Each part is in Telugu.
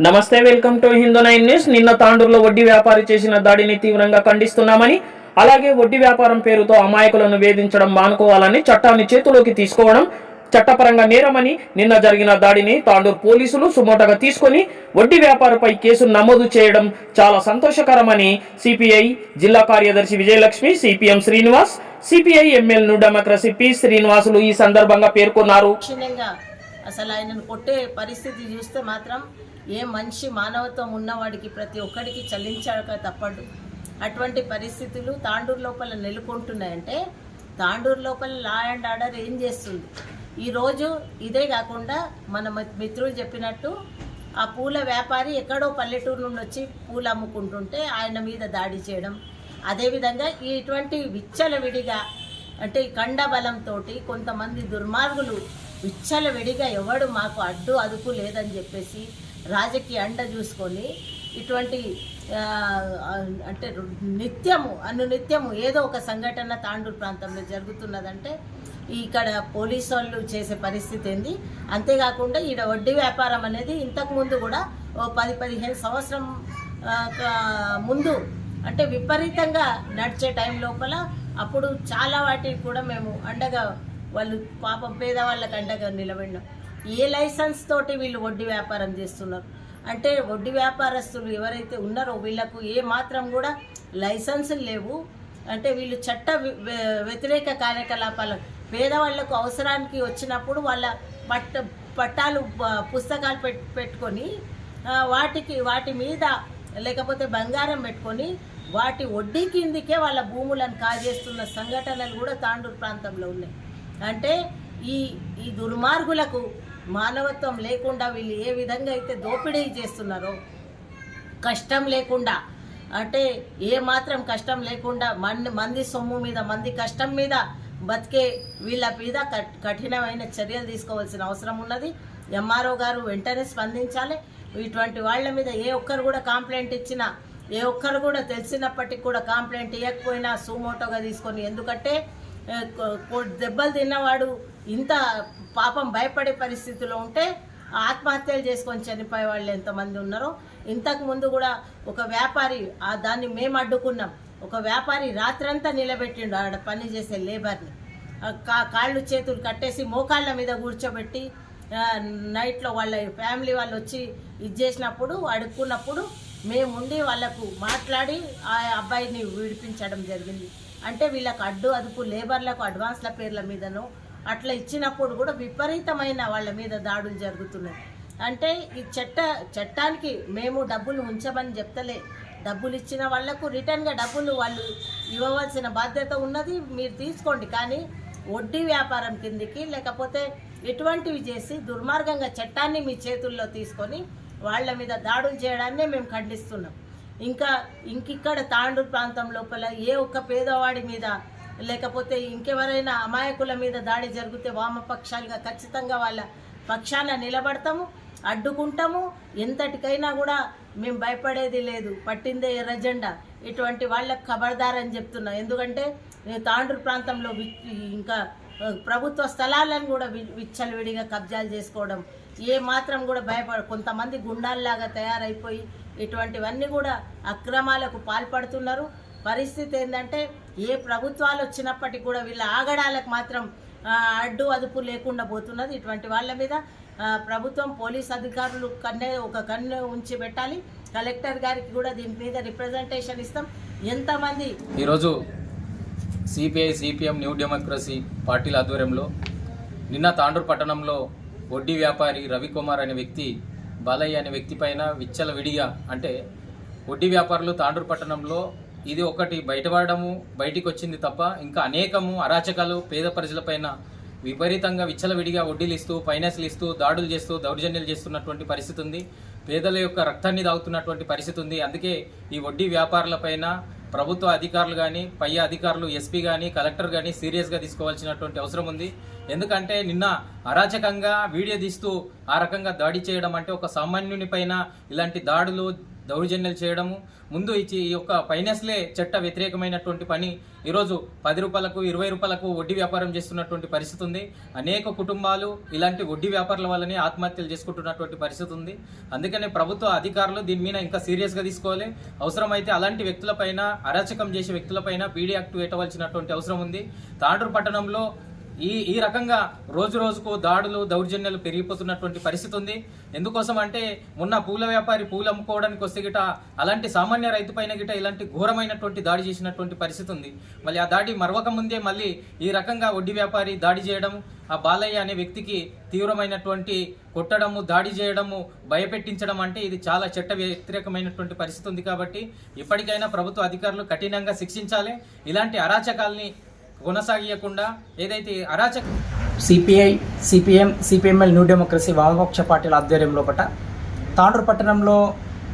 నమస్తే, వెల్కమ్ టు హిందూ 9 న్యూస్. నిన్న తాండూరులో వడ్డీ వ్యాపారి చేసిన దాడిని తీవ్రంగా ఖండిస్తున్నామని, అలాగే వడ్డీ వ్యాపారం పేరుతో అమాయకులను వేధించడం మానుకోవాలని, చట్టాన్ని చేతిలోకి తీసుకోవడం చట్టపరంగా నేరమని, నిన్న జరిగిన దాడిని తాండూరు పోలీసులు సుమోటోగా తీసుకొని వడ్డీ వ్యాపారపై కేసు నమోదు చేయడం చాలా సంతోషకరమని సిపిఐ జిల్లా కార్యదర్శి Vijayalakshmi, CPM Srinivas, CPI ML new democracy P Srinivasulu ఈ సందర్భంగా పేర్కొన్నారు. అసలు ఆయనను కొట్టే పరిస్థితి చూస్తే మాత్రం ఏ మనిషి మానవత్వం ఉన్నవాడికి ప్రతి ఒక్కడికి చల్లించక తప్పదు. అటువంటి పరిస్థితులు తాండూరు లోపల నెలకొంటున్నాయంటే తాండూరు లోపల లా అండ్ ఆర్డర్ ఏం చేస్తుంది? ఈరోజు ఇదే కాకుండా మన మిత్రులు చెప్పినట్టు ఆ పూల వ్యాపారి ఎక్కడో పల్లెటూరు నుండి వచ్చి పూలు అమ్ముకుంటుంటే ఆయన మీద దాడి చేయడం, అదేవిధంగా ఇటువంటి విచ్చలవిడిగా అంటే కండ బలంతో కొంతమంది దుర్మార్గులు విచ్చలవిడిగా ఎవడు మాకు అడ్డు అదుపు లేదని చెప్పేసి రాజకీయ అండ చూసుకొని ఇటువంటి అంటే నిత్యము ఏదో ఒక సంఘటన తాండూరు ప్రాంతంలో జరుగుతున్నదంటే ఇక్కడ పోలీసు వాళ్ళు చేసే పరిస్థితి ఏంది. అంతేకాకుండా ఈడ వడ్డీ వ్యాపారం అనేది ఇంతకుముందు కూడా 10-15 సంవత్సరం ముందు అంటే విపరీతంగా నడిచే టైం లోపల అప్పుడు చాలా వాటికి కూడా మేము అండగా వాళ్ళు పాపం పేదవాళ్ళకి అండగా నిలబడినాం. ఏ లైసెన్స్ తోటి వీళ్ళు వడ్డీ వ్యాపారం చేస్తున్నారు అంటే వడ్డీ వ్యాపారస్తులు ఎవరైతే ఉన్నారో వీళ్ళకు ఏ మాత్రం కూడా లైసెన్సులు లేవు. అంటే వీళ్ళు చట్ట వ్యతిరేక కార్యకలాపాలు పేదవాళ్లకు అవసరానికి వచ్చినప్పుడు వాళ్ళ పట్టాలు పుస్తకాలు పెట్టుకొని వాటి మీద లేకపోతే బంగారం పెట్టుకొని వాటి వడ్డీ కిందికే వాళ్ళ భూములను కాజేస్తున్న సంఘటనలు కూడా తాండూరు ప్రాంతంలో ఉన్నాయి. అంటే ఈ దుర్మార్గులకు మానవత్వం లేకుండా వీళ్ళు ఏ విధంగా అయితే దోపిడీ చేస్తున్నారో కష్టం లేకుండా అంటే ఏ మాత్రం కష్టం లేకుండా మంది సొమ్ము మీద మంది కష్టం మీద బతికే వీళ్ళ మీద కఠినమైన చర్యలు తీసుకోవాల్సిన అవసరం ఉన్నది. ఎంఆర్ఓ గారు వెంటనే స్పందించాలి. ఇటువంటి వాళ్ళ మీద ఏ ఒక్కరు కూడా కంప్లైంట్ ఇచ్చినా ఏ ఒక్కరు కూడా తెలిసినప్పటికీ కూడా కంప్లైంట్ ఇవ్వకపోయినా సుమోటోగా తీసుకొని, ఎందుకంటే దెబ్బలు తిన్నవాడు ఇంత పాపం భయపడే పరిస్థితిలో ఉంటే ఆత్మహత్యలు చేసుకొని చనిపోయే వాళ్ళు ఎంతమంది ఉన్నారో. ఇంతకు ముందు కూడా ఒక వ్యాపారి దాన్ని మేము అడ్డుకున్నాం. ఒక వ్యాపారి రాత్రంతా నిలబెట్టిండు ఆడ పని చేసే లేబర్ని, కాళ్ళు చేతులు కట్టేసి మోకాళ్ళ మీద కూర్చోబెట్టి నైట్లో వాళ్ళ ఫ్యామిలీ వాళ్ళు వచ్చి ఇది చేసినప్పుడు అడుక్కున్నప్పుడు మేముండి వాళ్ళకు మాట్లాడి ఆ అబ్బాయిని విడిపించడం జరిగింది. అంటే వీళ్ళకు అడ్డు అదుపు లేబర్లకు అడ్వాన్స్ల పేర్ల మీదను అట్లా ఇచ్చినప్పుడు కూడా విపరీతమైన వాళ్ళ మీద దాడులు జరుగుతున్నాయి. అంటే ఈ చట్టానికి మేము డబ్బులు ఉంచమని చెప్తలే, డబ్బులు ఇచ్చిన వాళ్లకు రిటర్న్గా డబ్బులు వాళ్ళు ఇవ్వవలసిన బాధ్యత ఉన్నది, మీరు తీసుకోండి. కానీ వడ్డీ వ్యాపారం కిందికి లేకపోతే ఇటువంటివి చేసి దుర్మార్గంగా చట్టాన్ని మీ చేతుల్లో తీసుకొని వాళ్ళ మీద దాడులు చేయడాన్నే మేము ఖండిస్తున్నాం. ఇంకిక్కడ తాండూరు ప్రాంతం లోపల ఏ ఒక్క పేదవాడి మీద లేకపోతే ఇంకెవరైనా అమాయకుల మీద దాడి జరిగితే వామపక్షాలుగా ఖచ్చితంగా వాళ్ళ పక్షాన నిలబడతాము, అడ్డుకుంటాము. ఎంతటికైనా కూడా మేము భయపడేది లేదు. పట్టిందే ఎర్రజెండా. ఇటువంటి వాళ్ళకు ఖబర్దారని చెప్తున్నా. ఎందుకంటే తాండూరు ప్రాంతంలో ఇంకా ప్రభుత్వ స్థలాలను కూడా విచ్చలవిడిగా కబ్జాలు చేసుకోవడం, ఏ మాత్రం కూడా కొంతమంది గుండాల్లాగా తయారైపోయి ఇటువంటివన్నీ కూడా అక్రమాలకు పాల్పడుతున్నారు. పరిస్థితి ఏంటంటే ఏ ప్రభుత్వాలు వచ్చినప్పటికీ కూడా వీళ్ళ ఆగడాలకు మాత్రం అడ్డు అదుపు లేకుండా పోతున్నది. ఇటువంటి వాళ్ళ మీద ప్రభుత్వం పోలీస్ అధికారులు ఒక కన్ను ఉంచి పెట్టాలి. కలెక్టర్ గారికి కూడా దీని మీద రిప్రజెంటేషన్ ఇస్తాం. ఎంతమంది ఈరోజు సిపిఐ సిపిఎం న్యూ డెమోక్రసీ పార్టీల ఆధ్వర్యంలో నిన్న తాండూరు పట్టణంలో వడ్డీ వ్యాపారి రవికుమార్ అనే వ్యక్తి, బాలయ్య అనే వ్యక్తి పైన విచ్చలవిడిగా అంటే వడ్డీ వ్యాపారులు తాండూరు పట్టణంలో ఇది ఒకటి బయటపడము బయటికి వచ్చింది తప్ప ఇంకా అనేకము అరాచకాలు పేద ప్రజలపైన విపరీతంగా విచ్చలవిడిగా వడ్డీలు ఇస్తూ ఫైనాన్స్లు ఇస్తూ దాడులు చేస్తూ దౌర్జన్యాలు చేస్తున్నటువంటి పరిస్థితి ఉంది. పేదల యొక్క రక్తాన్ని దాగుతున్నటువంటి పరిస్థితి ఉంది. అందుకే ఈ వడ్డీ వ్యాపారులపైన ప్రభుత్వ అధికారులు కానీ పై అధికారులు ఎస్పీ కానీ కలెక్టర్ కానీ సీరియస్గా తీసుకోవాల్సినటువంటి అవసరం ఉంది. ఎందుకంటే నిన్న అరాచకంగా వీడియో తీస్తూ ఆ రకంగా దాడి చేయడం అంటే ఒక సామాన్యుని పైన ఇలాంటి దాడులు దౌర్జన్యాలు చేయడము, ముందు ఈ యొక్క ఫైనాన్స్లే చట్ట వ్యతిరేకమైనటువంటి పని ఈరోజు 10 రూపాయలకు 20 రూపాయలకు వడ్డీ వ్యాపారం చేస్తున్నటువంటి పరిస్థితి ఉంది. అనేక కుటుంబాలు ఇలాంటి వడ్డీ వ్యాపారాల వల్లనే ఆత్మహత్యలు చేసుకుంటున్నటువంటి పరిస్థితి ఉంది. అందుకనే ప్రభుత్వ అధికారులు దీని మీద ఇంకా సీరియస్గా తీసుకోవాలి. అవసరమైతే అలాంటి వ్యక్తులపైన, అరాచకం చేసే వ్యక్తులపైన పీడీ యాక్ట్ పెట్టవలసినటువంటి అవసరం ఉంది. తాండూరు పట్టణంలో ఈ రకంగా రోజు రోజుకు దాడులు, దౌర్జన్యాలు పెరిగిపోతున్నటువంటి పరిస్థితి ఉంది. ఎందుకోసం అంటే మొన్న పూల వ్యాపారి పూలు అమ్ముకోవడానికి వస్తే గిట అలాంటి సామాన్య రైతు పైన గిట ఇలాంటి ఘోరమైనటువంటి దాడి చేసినటువంటి పరిస్థితి ఉంది. మళ్ళీ ఆ దాడి మరవక ముందే మళ్ళీ ఈ రకంగా వడ్డీ వ్యాపారి దాడి చేయడం, ఆ బాలయ్య అనే వ్యక్తికి తీవ్రమైనటువంటి కొట్టడము, దాడి చేయడము, భయపెట్టించడం అంటే ఇది చాలా చట్ట వ్యతిరేకమైనటువంటి పరిస్థితి ఉంది. కాబట్టి ఇప్పటికైనా ప్రభుత్వ అధికారులు కఠినంగా శిక్షించాలి. ఇలాంటి అరాచకాల్ని కొనసాగియకుండా ఏదైతే CPI, CPM, CPML new democracy వామపక్ష పార్టీల ఆధ్వర్యంలో తాండూరు పట్టణంలో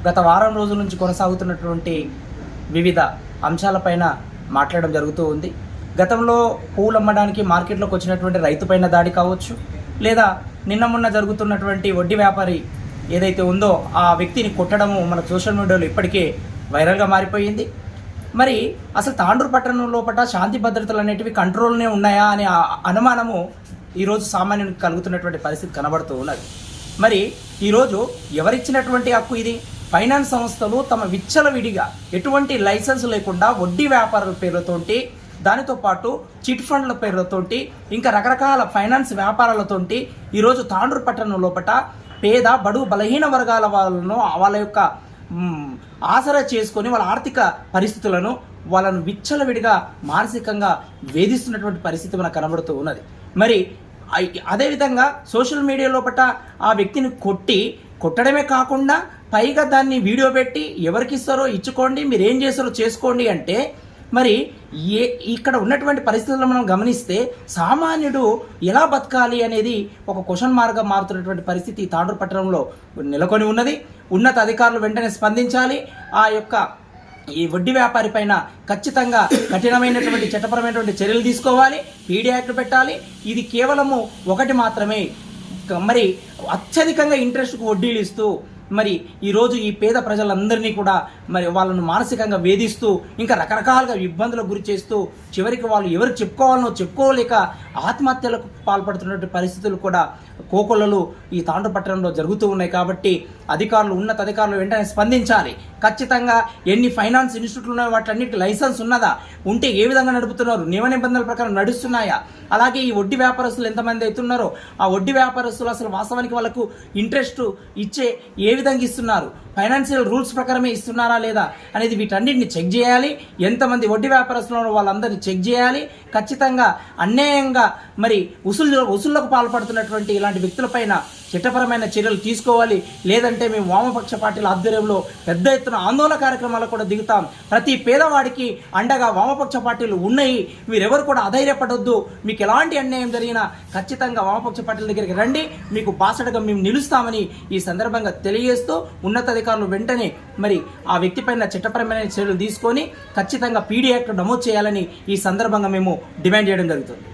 గత వారం రోజుల నుంచి కొనసాగుతున్నటువంటి వివిధ అంశాలపైన మాట్లాడడం జరుగుతూ ఉంది. గతంలో పూలు అమ్మడానికి మార్కెట్లోకి వచ్చినటువంటి రైతుపైన దాడి కావచ్చు, లేదా నిన్న మొన్న జరుగుతున్నటువంటి వడ్డీ వ్యాపారి ఏదైతే ఉందో ఆ వ్యక్తిని కొట్టడము మన సోషల్ మీడియాలో ఇప్పటికే వైరల్గా మారిపోయింది. మరి అసలు తాండూరు పట్టణం లోపల శాంతి భద్రతలు అనేటివి కంట్రోల్నే ఉన్నాయా అనే అనుమానము ఈరోజు సామాన్యునికి కలుగుతున్నటువంటి పరిస్థితి కనబడుతూ ఉన్నది. మరి ఈరోజు ఎవరిచ్చినటువంటి హక్కు ఇది? ఫైనాన్స్ సంస్థలు తమ విచ్చలవిడిగా ఎటువంటి లైసెన్స్ లేకుండా వడ్డీ వ్యాపారాల పేర్లతోటి, దానితో పాటు చిట్ ఫండ్ల పేర్లతోటి, ఇంకా రకరకాల ఫైనాన్స్ వ్యాపారాలతోటి ఈరోజు తాండూరు పట్టణం లోపల పేద, బడుగు, బలహీన వర్గాల వాళ్ళను వాళ్ళ యొక్క ఆసరా చేసుకొని వాళ్ళ ఆర్థిక పరిస్థితులను వాళ్ళను విచ్చలవిడిగా మానసికంగా వేధిస్తున్నటువంటి పరిస్థితి మనకు కనబడుతూ ఉన్నది. మరి అదేవిధంగా సోషల్ మీడియా లోపల ఆ వ్యక్తిని కొట్టడమే కాకుండా పైగా దాన్ని వీడియో పెట్టి ఎవరికి ఇస్తారో ఇచ్చుకోండి, మీరు ఏం చేస్తారో చేసుకోండి అంటే, మరి ఇక్కడ ఉన్నటువంటి పరిస్థితులను మనం గమనిస్తే సామాన్యుడు ఎలా బతకాలి అనేది ఒక క్వశ్చన్ మార్క్గా మారుతున్నటువంటి పరిస్థితి తాండూరు పట్టణంలో నెలకొని ఉన్నది. ఉన్నత అధికారులు వెంటనే స్పందించాలి. ఆ యొక్క ఈ వడ్డీ వ్యాపారి పైన ఖచ్చితంగా కఠినమైనటువంటి చట్టపరమైనటువంటి చర్యలు తీసుకోవాలి, పీడీ యాక్ట్ పెట్టాలి. ఇది కేవలము ఒకటి మాత్రమే, మరి అత్యధికంగా ఇంట్రెస్ట్కు వడ్డీలు ఇస్తూ మరి ఈరోజు ఈ పేద ప్రజలందరినీ కూడా మరి వాళ్ళను మానసికంగా వేధిస్తూ ఇంకా రకరకాలుగా ఇబ్బందులకు గురి చేస్తూ చివరికి వాళ్ళు ఎవరికి చెప్పుకోవాలనో చెప్పుకోలేక ఆత్మహత్యలకు పాల్పడుతున్నటువంటి పరిస్థితులు కూడా కోకొల్లలు ఈ తాండూరు పట్టణంలో జరుగుతూ ఉన్నాయి. కాబట్టి అధికారులు, ఉన్నత అధికారులు వెంటనే స్పందించాలి. ఖచ్చితంగా ఎన్ని ఫైనాన్స్ ఇన్స్టిట్యూట్లు ఉన్నాయో వాటన్నిటికీ లైసెన్స్ ఉన్నదా, ఉంటే ఏ విధంగా నడుపుతున్నారు, నియమ నిబంధనల ప్రకారం నడుస్తున్నాయా, అలాగే ఈ వడ్డీ వ్యాపారస్తులు ఎంతమంది అవుతున్నారో ఆ వడ్డీ వ్యాపారస్తులు అసలు వాస్తవానికి వాళ్ళకు ఇంట్రెస్ట్ ఇచ్చే ఏ విధంగా ఇస్తున్నారు, ఫైనాన్షియల్ రూల్స్ ప్రకారమే ఇస్తున్నారా లేదా అనేది వీటన్నిటిని చెక్ చేయాలి. ఎంతమంది వడ్డీ వ్యాపారస్తులు వాళ్ళందరినీ చెక్ చేయాలి. ఖచ్చితంగా అన్యాయంగా మరి వసూళ్లకు పాల్పడుతున్నటువంటి ఇలాంటి వ్యక్తులపైన చట్టపరమైన చర్యలు తీసుకోవాలి. లేదంటే మేము వామపక్ష పార్టీల ఆధ్వర్యంలో పెద్ద ఎత్తున ఆందోళన కార్యక్రమాలు కూడా దిగుతాం. ప్రతి పేదవాడికి అండగా వామపక్ష పార్టీలు ఉన్నాయి. మీరెవరు కూడా అధైర్యపడొద్దు. మీకు ఎలాంటి అన్యాయం జరిగినా ఖచ్చితంగా వామపక్ష పార్టీల దగ్గరికి రండి, మీకు బాసటగా మేము నిలుస్తామని ఈ సందర్భంగా తెలియజేస్తూ ఉన్నతాధికారులు వెంటనే మరి ఆ వ్యక్తిపైన చట్టపరమైన చర్యలు తీసుకొని ఖచ్చితంగా పీడీ యాక్ట్ నమోదు చేయాలని ఈ సందర్భంగా మేము డిమాండ్ చేయడం జరుగుతుంది.